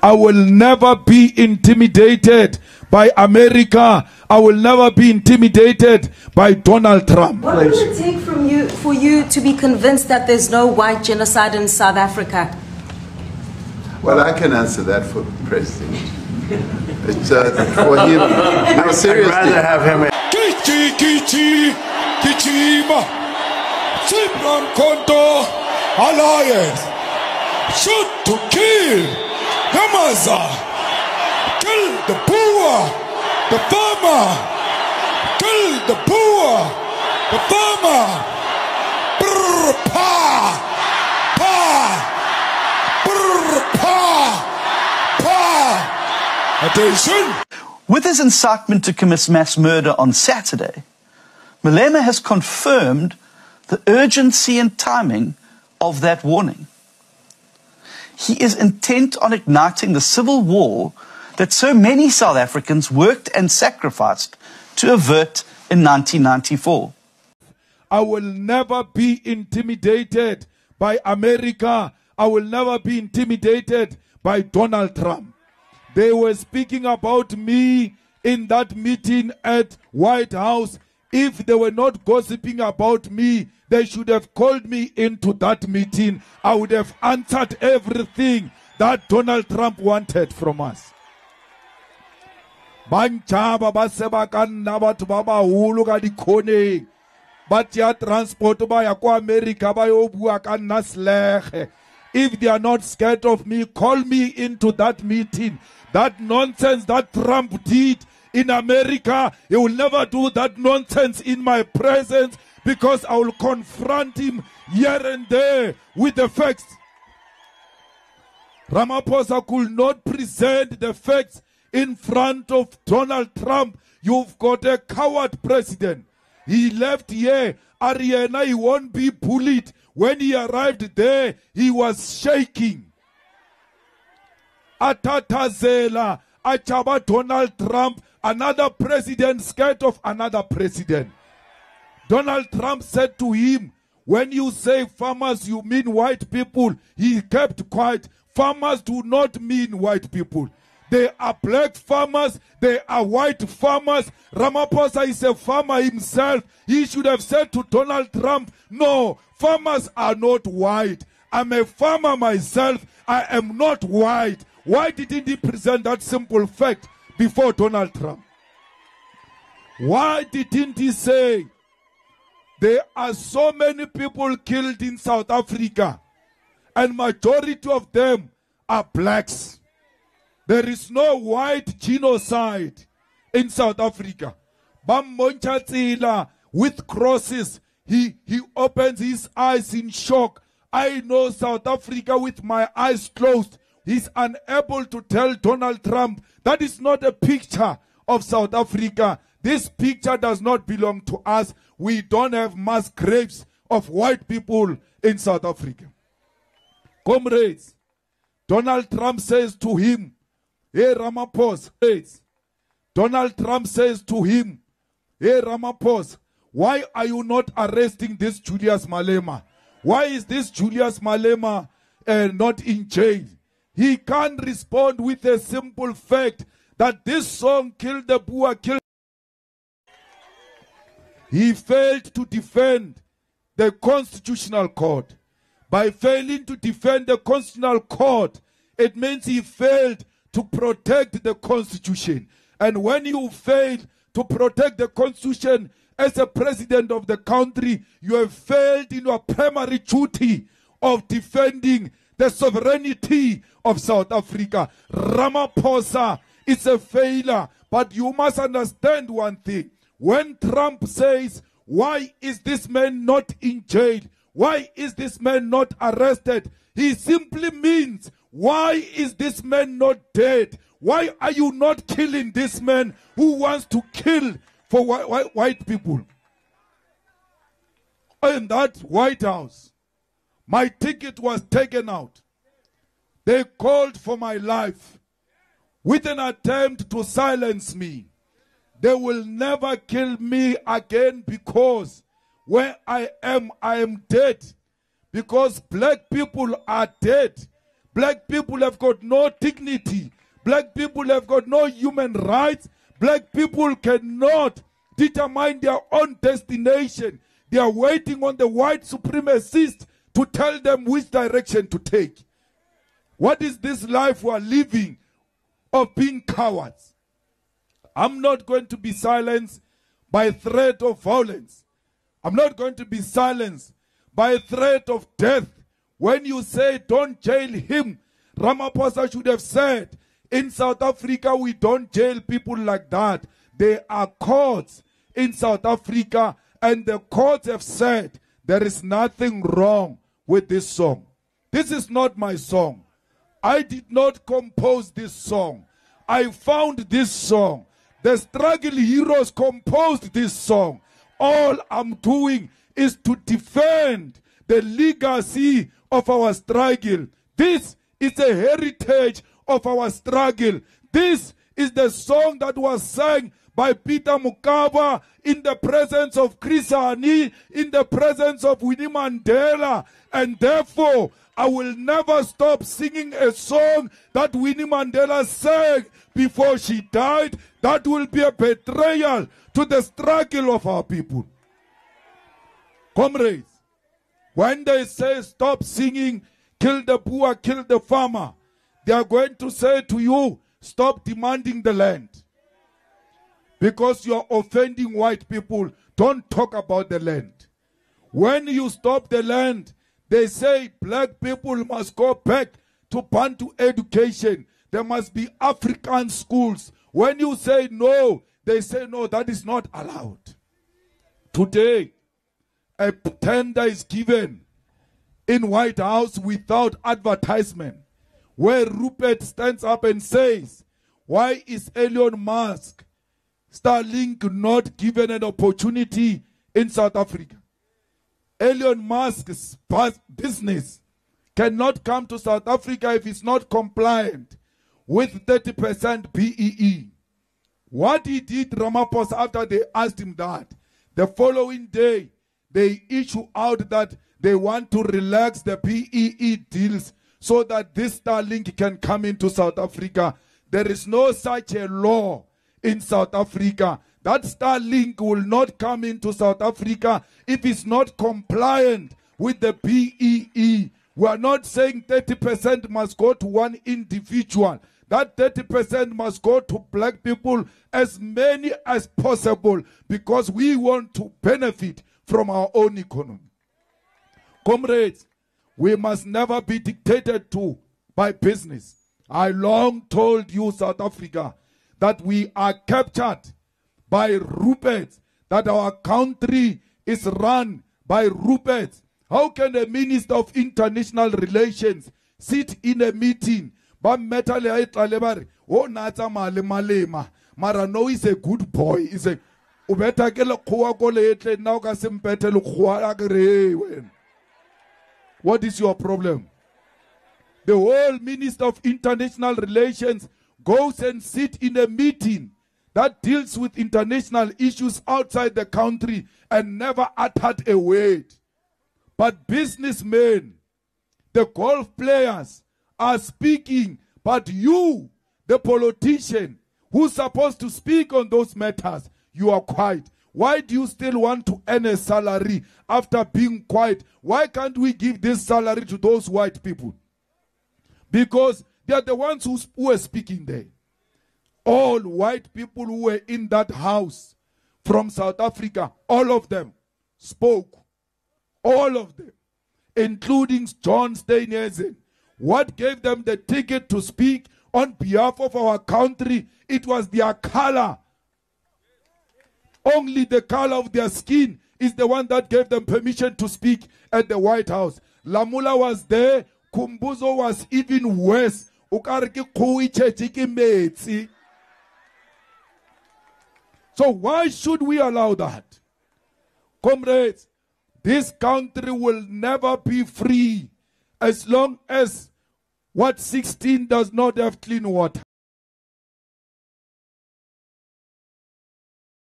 I will never be intimidated by America. I will never be intimidated by Donald Trump. What will it take for you to be convinced that there's no white genocide in South Africa? Well, I can answer that for the president. It's for him. No, seriously. I'd rather have him. Alliance. Shoot to kill. Yamaza. Kill the poor. The farmer. Kill the poor. The farmer. Brr, pa. Pa. Brr, pa. Pa. Attention. With his incitement to commit mass murder on Saturday, Malema has confirmed the urgency and timing of that warning. He is intent on igniting the civil war that so many South Africans worked and sacrificed to avert in 1994. I will never be intimidated by America. I will never be intimidated by Donald Trump. They were speaking about me in that meeting at White House. If they were not gossiping about me, they should have called me into that meeting. I would have answered everything that Donald Trump wanted from us. Banchaba ba seba ka nna batho ba baholo ka dikhoneng ba tšea transport ba ya ko America ba yo bua ka nna selege. If they are not scared of me, call me into that meeting. That nonsense that Trump did in America, he will never do that nonsense in my presence, because I will confront him here and there with the facts. Ramaphosa could not present the facts in front of Donald Trump. You've got a coward president. He left here. Ariana, he won't be bullied. When he arrived there, he was shaking. Atatazela, achaba Donald Trump, another president scared of another president. Donald Trump said to him, when you say farmers, you mean white people. He kept quiet. Farmers do not mean white people. They are black farmers. They are white farmers. Ramaphosa is a farmer himself. He should have said to Donald Trump, no, farmers are not white. I'm a farmer myself. I am not white. Why didn't he present that simple fact before Donald Trump? Why didn't he say, there are so many people killed in South Africa, and majority of them are blacks. There is no white genocide in South Africa. Bammonchatsila with crosses, he opens his eyes in shock. I know South Africa with my eyes closed. He's unable to tell Donald Trump that is not a picture of South Africa. This picture does not belong to us. We don't have mass graves of white people in South Africa. Comrades, Donald Trump says to him, hey Ramaphosa, Donald Trump says to him, hey Ramaphosa, why are you not arresting this Julius Malema? Why is this Julius Malema not in jail? He can't respond with a simple fact that this song killed the poor, killed. He failed to defend the Constitutional Court. By failing to defend the Constitutional Court, it means he failed to protect the Constitution. And when you fail to protect the Constitution as a president of the country, you have failed in your primary duty of defending the sovereignty of South Africa. Ramaphosa is a failure, but you must understand one thing. When Trump says, why is this man not in jail? Why is this man not arrested? He simply means, why is this man not dead? Why are you not killing this man who wants to kill for white people? In that White House, my ticket was taken out. They called for my life with an attempt to silence me. They will never kill me again, because where I am dead. Because black people are dead. Black people have got no dignity. Black people have got no human rights. Black people cannot determine their own destination. They are waiting on the white supremacists to tell them which direction to take. What is this life we are living of being cowards? I'm not going to be silenced by threat of violence. I'm not going to be silenced by threat of death. When you say don't jail him, Ramaphosa should have said, in South Africa we don't jail people like that. There are courts in South Africa, and the courts have said there is nothing wrong with this song. This is not my song. I did not compose this song. I found this song. The struggle heroes composed this song. All I'm doing is to defend the legacy of our struggle. This is a heritage of our struggle. This is the song that was sung by Peter Mokaba in the presence of Chris Hani, in the presence of Winnie Mandela. And therefore, I will never stop singing a song that Winnie Mandela sang before she died. That will be a betrayal to the struggle of our people. Comrades, when they say stop singing, kill the poor, kill the farmer, they are going to say to you, stop demanding the land. Because you are offending white people, don't talk about the land. When you stop the land, they say black people must go back to Bantu education. There must be African schools. When you say no, they say no, that is not allowed. Today, a tender is given in White House without advertisement, where Rupert stands up and says, why is Elon Musk, Starlink, not given an opportunity in South Africa? Elon Musk's business cannot come to South Africa if it's not compliant with 30% BEE. What he did, Ramaphosa, after they asked him that, the following day, they issue out that they want to relax the BEE deals so that this Starlink can come into South Africa. There is no such a law in South Africa. That Starlink will not come into South Africa if it's not compliant with the BEE. We are not saying 30% must go to one individual. That 30% must go to black people, as many as possible, because we want to benefit from our own economy. Comrades, we must never be dictated to by business. I long told you, South Africa, that we are captured by Rupert, that our country is run by Rupert. How can a minister of international relations sit in a meeting? Oh, Nata Mara no is a good boy. Is a what is your problem? The whole Minister of International Relations goes and sits in a meeting that deals with international issues outside the country and never uttered a word. But businessmen, the golf players are speaking, but you, the politician, who's supposed to speak on those matters, you are quiet. Why do you still want to earn a salary after being quiet? Why can't we give this salary to those white people? Because they are the ones who are speaking there. All white people who were in that house from South Africa, all of them spoke. All of them, including John Steenhuisen. What gave them the ticket to speak on behalf of our country? It was their color. Only the color of their skin is the one that gave them permission to speak at the White House. Lamula was there. Kumbuzo was even worse. So why should we allow that? Comrades, this country will never be free as long as Ward 16 does not have clean water.